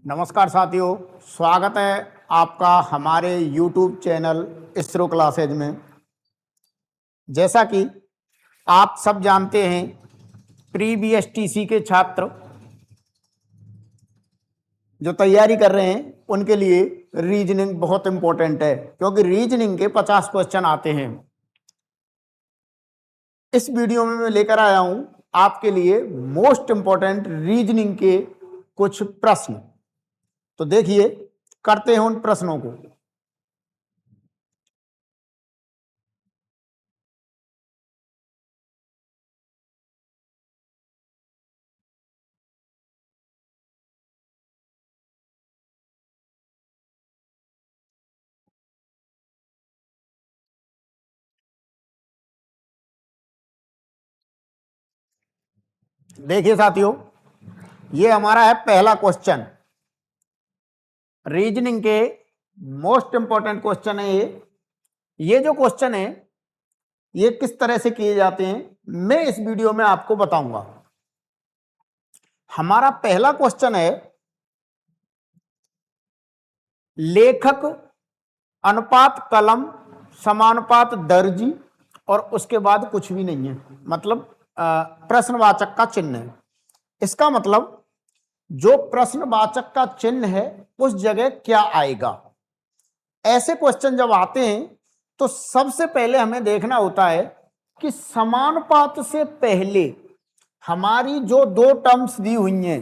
नमस्कार साथियों, स्वागत है आपका हमारे YouTube चैनल इसरो क्लासेज में। जैसा कि आप सब जानते हैं, प्री BSTC के छात्र जो तैयारी कर रहे हैं उनके लिए रीजनिंग बहुत इंपॉर्टेंट है, क्योंकि रीजनिंग के 50 क्वेश्चन आते हैं। इस वीडियो में मैं लेकर आया हूं आपके लिए मोस्ट इंपॉर्टेंट रीजनिंग के कुछ प्रश्न। तो देखिए, करते हैं उन प्रश्नों को। देखिए साथियों, ये हमारा है पहला क्वेश्चन। रीजनिंग के मोस्ट इंपॉर्टेंट क्वेश्चन है ये जो क्वेश्चन है ये किस तरह से किए जाते हैं मैं इस वीडियो में आपको बताऊंगा। हमारा पहला क्वेश्चन है लेखक अनुपात कलम समानुपात दर्जी, और उसके बाद कुछ भी नहीं है, मतलब प्रश्नवाचक का चिन्ह है। इसका मतलब जो प्रश्नवाचक का चिन्ह है उस जगह क्या आएगा। ऐसे क्वेश्चन जब आते हैं तो सबसे पहले हमें देखना होता है कि समानुपात से पहले हमारी जो दो टर्म्स दी हुई हैं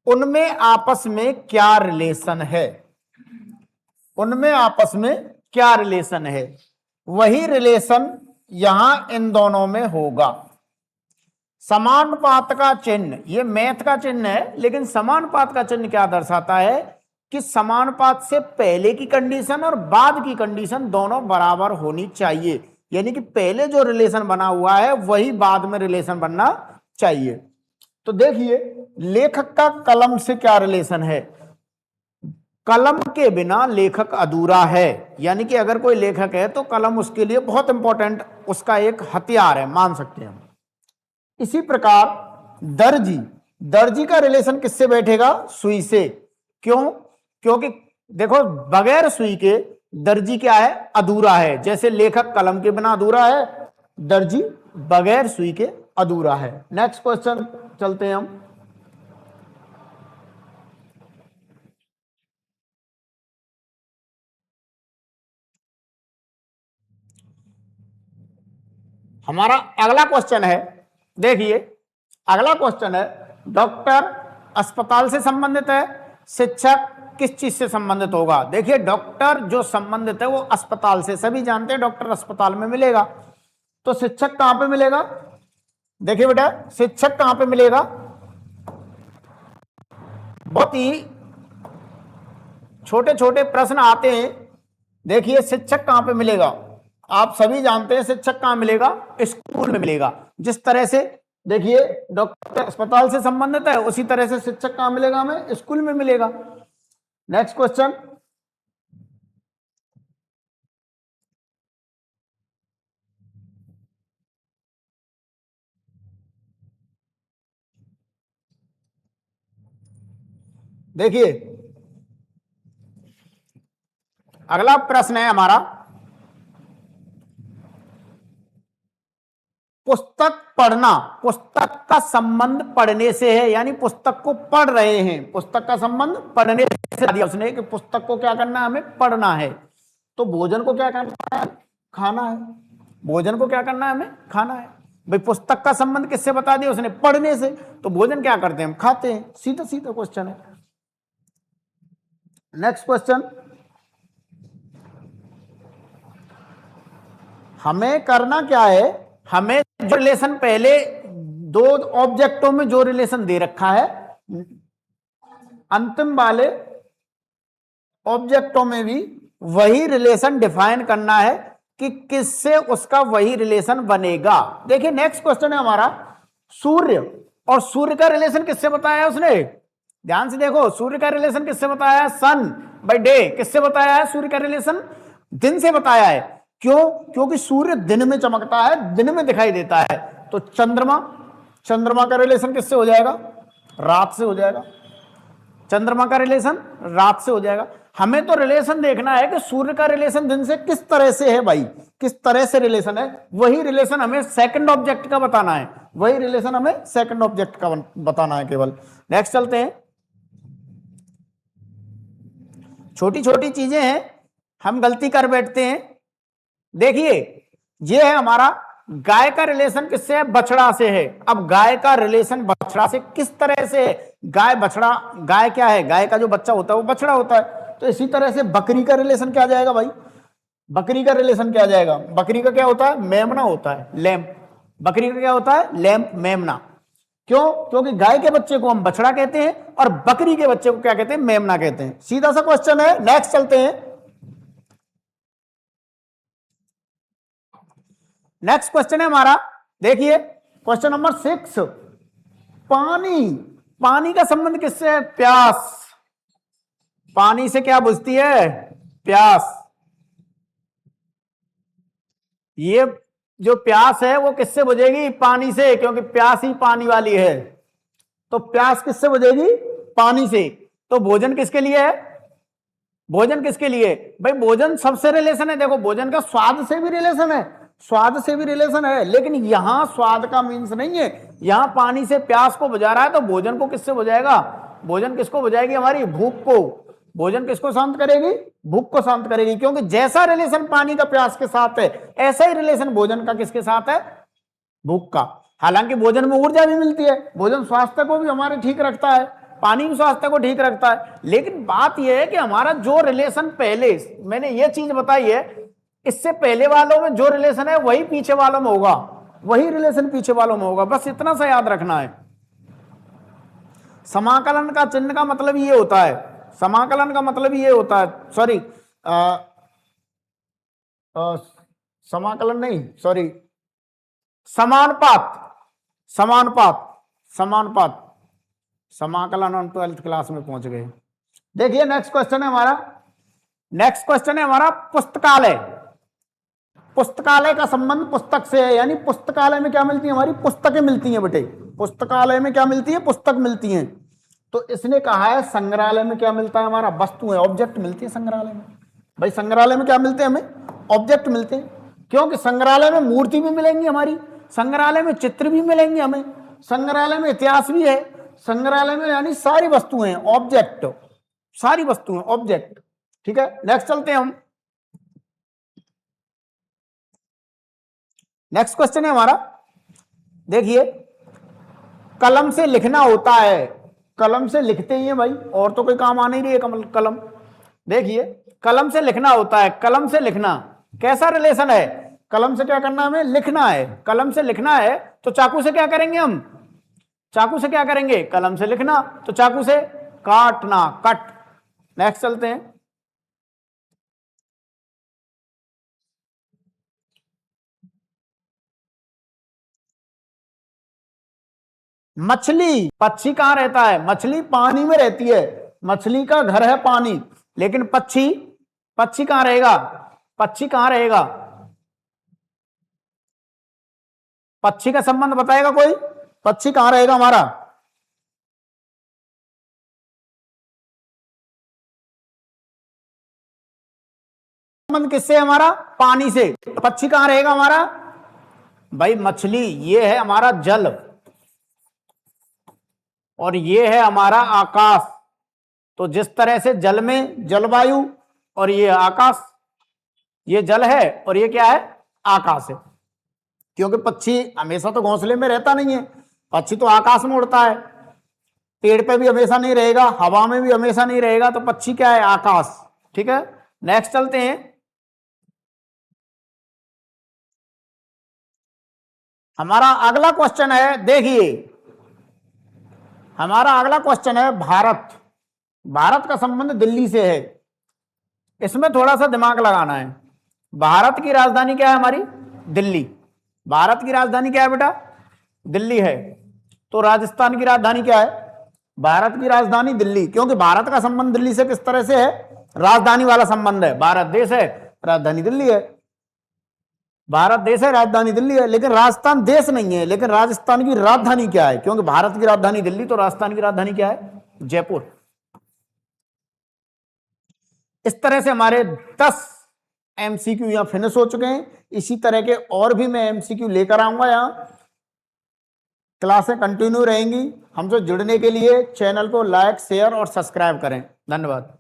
उनमें आपस में क्या रिलेशन है, उनमें आपस में क्या रिलेशन है, वही रिलेशन यहां इन दोनों में होगा। समानुपात का चिन्ह, ये मैथ का चिन्ह है, लेकिन समानुपात का चिन्ह क्या दर्शाता है कि समानुपात से पहले की कंडीशन और बाद की कंडीशन दोनों बराबर होनी चाहिए। यानी कि पहले जो रिलेशन बना हुआ है वही बाद में रिलेशन बनना चाहिए। तो देखिए, लेखक का कलम से क्या रिलेशन है। कलम के बिना लेखक अधूरा है, यानी कि अगर कोई लेखक है तो कलम उसके लिए बहुत इंपॉर्टेंट, उसका एक हथियार है, मान सकते हैं हम। इसी प्रकार दर्जी, दर्जी का रिलेशन किससे बैठेगा? सुई से। क्यों? क्योंकि देखो, बगैर सुई के दर्जी क्या है? अधूरा है। जैसे लेखक कलम के बिना अधूरा है, दर्जी बगैर सुई के अधूरा है। नेक्स्ट क्वेश्चन चलते हैं हम। हमारा अगला क्वेश्चन है, देखिए अगला क्वेश्चन है डॉक्टर अस्पताल से संबंधित है, शिक्षक किस चीज से संबंधित होगा। देखिए, डॉक्टर जो संबंधित है वो अस्पताल से, सभी जानते हैं डॉक्टर अस्पताल में मिलेगा। तो शिक्षक कहां पे मिलेगा? देखिए बेटा, शिक्षक कहां पे मिलेगा? बहुत ही छोटे छोटे प्रश्न आते हैं। देखिए, शिक्षक कहां पे मिलेगा? आप सभी जानते हैं शिक्षक कहां मिलेगा? स्कूल में मिलेगा। जिस तरह से देखिए डॉक्टर अस्पताल से संबंधित है, उसी तरह से शिक्षक कहां मिलेगा? हमें स्कूल में मिलेगा। नेक्स्ट क्वेश्चन, देखिए अगला प्रश्न है हमारा, पुस्तक पढ़ना, पुस्तक का संबंध पढ़ने से है, यानी पुस्तक को पढ़ रहे हैं। पुस्तक का संबंध पढ़ने से दिया उसने कि पुस्तक को क्या करना है? हमें पढ़ना है। तो भोजन को क्या करना है? खाना है। भोजन को क्या करना है? हमें खाना है। भाई, पुस्तक का संबंध किससे बता दिया उसने? पढ़ने से। तो भोजन क्या करते हैं? हम खाते हैं। सीधा सीधा क्वेश्चन है। नेक्स्ट क्वेश्चन, हमें करना क्या है? हमें जो रिलेशन पहले दो ऑब्जेक्टों में जो रिलेशन दे रखा है, अंतिम वाले ऑब्जेक्टों में भी वही रिलेशन डिफाइन करना है कि किससे उसका वही रिलेशन बनेगा। देखिए, नेक्स्ट क्वेश्चन है हमारा सूर्य, और सूर्य का रिलेशन किससे बताया है उसने? ध्यान से देखो, सूर्य का रिलेशन किससे बताया है? सन बाय डे। किससे बताया है सूर्य का रिलेशन? दिन से बताया है। क्यों? क्योंकि सूर्य दिन में चमकता है, दिन में दिखाई देता है। तो चंद्रमा, चंद्रमा का रिलेशन किससे हो जाएगा? रात से हो जाएगा। चंद्रमा का रिलेशन रात से हो जाएगा। हमें तो रिलेशन देखना है कि सूर्य का रिलेशन दिन से किस तरह से है भाई, किस तरह से रिलेशन है, वही रिलेशन हमें सेकंड ऑब्जेक्ट का बताना है, वही रिलेशन हमें सेकंड ऑब्जेक्ट का बताना है केवल। नेक्स्ट चलते हैं। छोटी छोटी चीजें हैं, हम गलती कर बैठते हैं। देखिए ये है हमारा गाय का रिलेशन किससे है, बछड़ा से है। अब गाय का रिलेशन बछड़ा से किस तरह से है, गाय बछड़ा, गाय क्या है, गाय का जो बच्चा होता है वो बछड़ा होता है। तो इसी तरह से बकरी का रिलेशन क्या जाएगा भाई, बकरी का रिलेशन क्या जाएगा, बकरी का क्या होता है, मेमना होता है, लैम्प। बकरी का क्या होता है, लैम्प, मेमना। क्यों, क्योंकि गाय के बच्चे को हम बछड़ा कहते हैं और बकरी के बच्चे को क्या कहते हैं, मेमना कहते हैं। सीधा सा क्वेश्चन है। नेक्स्ट चलते हैं। नेक्स्ट क्वेश्चन है हमारा, देखिए क्वेश्चन नंबर 6। पानी, पानी का संबंध किससे है, प्यास। पानी से क्या बुझती है, प्यास। ये जो प्यास है वो किससे बुझेगी, पानी से, क्योंकि प्यास ही पानी वाली है। तो प्यास किससे बुझेगी, पानी से। तो भोजन किसके लिए है, भोजन किसके लिए भाई, भोजन सबसे रिलेशन है। देखो भोजन का स्वाद से भी रिलेशन है, स्वाद से भी रिलेशन है, लेकिन यहां स्वाद का मीन्स नहीं है। यहां पानी से प्यास को बुझा रहा है, तो भोजन को किससे बुझाएगा, भोजन किसको बुझाएगी, हमारी भूख को। भोजन किसको शांत करेगी, भूख को शांत करेगी। क्योंकि जैसा रिलेशन पानी का प्यास के साथ है, ऐसा ही रिलेशन भोजन का किसके साथ है, भूख का। हालांकि भोजन में ऊर्जा भी मिलती है, भोजन स्वास्थ्य को भी हमारे ठीक रखता है, पानी भी स्वास्थ्य को ठीक रखता है। लेकिन बात यह है कि हमारा जो रिलेशन पहले, मैंने ये चीज बताई है, इससे पहले वालों में जो रिलेशन है वही पीछे वालों में होगा, वही रिलेशन पीछे वालों में होगा। बस इतना सा याद रखना है। समाकलन का चिन्ह का मतलब ये होता है, समाकलन का मतलब ये होता है, सॉरी समाकलन नहीं, सॉरी, समानुपात, समानुपात, समानुपात। समाकलन हम 12th क्लास में पहुंच गए। देखिए नेक्स्ट क्वेश्चन है हमारा, नेक्स्ट क्वेश्चन है हमारा पुस्तकालय। पुस्तकालय का संबंध पुस्तक से है, यानी पुस्तकालय में क्या मिलती है, हमारी पुस्तकें मिलती हैं बेटे। पुस्तकालय में क्या मिलती है, पुस्तक मिलती हैं। तो इसने कहा है संग्रहालय में क्या मिलता है, हमारा वस्तु है, ऑब्जेक्ट मिलती है संग्रहालय में। भाई संग्रहालय में क्या मिलते हैं, हमें ऑब्जेक्ट मिलते हैं। क्योंकि संग्रहालय में मूर्ति भी मिलेंगी हमारी, संग्रहालय में चित्र भी मिलेंगे हमें, संग्रहालय में इतिहास भी है, संग्रहालय में यानी सारी वस्तुएं, ऑब्जेक्ट, सारी वस्तुएं ऑब्जेक्ट। ठीक है, नेक्स्ट चलते हैं हम। नेक्स्ट क्वेश्चन है हमारा, देखिए कलम से लिखना होता है, कलम से लिखते ही है भाई, और तो कोई काम आ नहीं रही है कलम। देखिए कलम से लिखना होता है, कलम से लिखना कैसा रिलेशन है, कलम से क्या करना है, हमें लिखना है। कलम से लिखना है तो चाकू से क्या करेंगे हम, चाकू से क्या करेंगे, कलम से लिखना, तो चाकू से काटना, कट। नेक्स्ट चलते हैं। मछली, पक्षी कहां रहता है, मछली पानी में रहती है, मछली का घर है पानी। लेकिन पक्षी, पक्षी कहां रहेगा, पक्षी कहां रहेगा, पक्षी का संबंध बताएगा कोई, पक्षी कहां रहेगा हमारा, संबंध किससे हमारा, पानी से। पक्षी कहां रहेगा हमारा, भाई मछली, ये है हमारा जल और ये है हमारा आकाश। तो जिस तरह से जल में जलवायु और ये आकाश, ये जल है और ये क्या है, आकाश है। क्योंकि पक्षी हमेशा तो घोंसले में रहता नहीं है, पक्षी तो आकाश में उड़ता है, पेड़ पे भी हमेशा नहीं रहेगा, हवा में भी हमेशा नहीं रहेगा। तो पक्षी क्या है, आकाश। ठीक है, नेक्स्ट चलते हैं। हमारा अगला क्वेश्चन है, देखिए हमारा अगला क्वेश्चन है भारत। भारत का संबंध दिल्ली से है, इसमें थोड़ा सा दिमाग लगाना है। भारत की राजधानी क्या है हमारी, दिल्ली। भारत की राजधानी क्या है बेटा, दिल्ली है। तो राजस्थान की राजधानी क्या है, भारत की राजधानी दिल्ली। क्योंकि भारत का संबंध दिल्ली से किस तरह से है, राजधानी वाला संबंध है। भारत देश है, राजधानी दिल्ली है। भारत देश है, राजधानी दिल्ली है। लेकिन राजस्थान देश नहीं है, लेकिन राजस्थान की राजधानी क्या है, क्योंकि भारत की राजधानी दिल्ली, तो राजस्थान की राजधानी क्या है, जयपुर। इस तरह से हमारे 10 एमसीक्यू यहाँ फिनिश हो चुके हैं। इसी तरह के और भी मैं एमसीक्यू लेकर आऊंगा। यहाँ क्लासें कंटिन्यू रहेंगी। हमसे जुड़ने के लिए चैनल को लाइक, शेयर और सब्सक्राइब करें। धन्यवाद।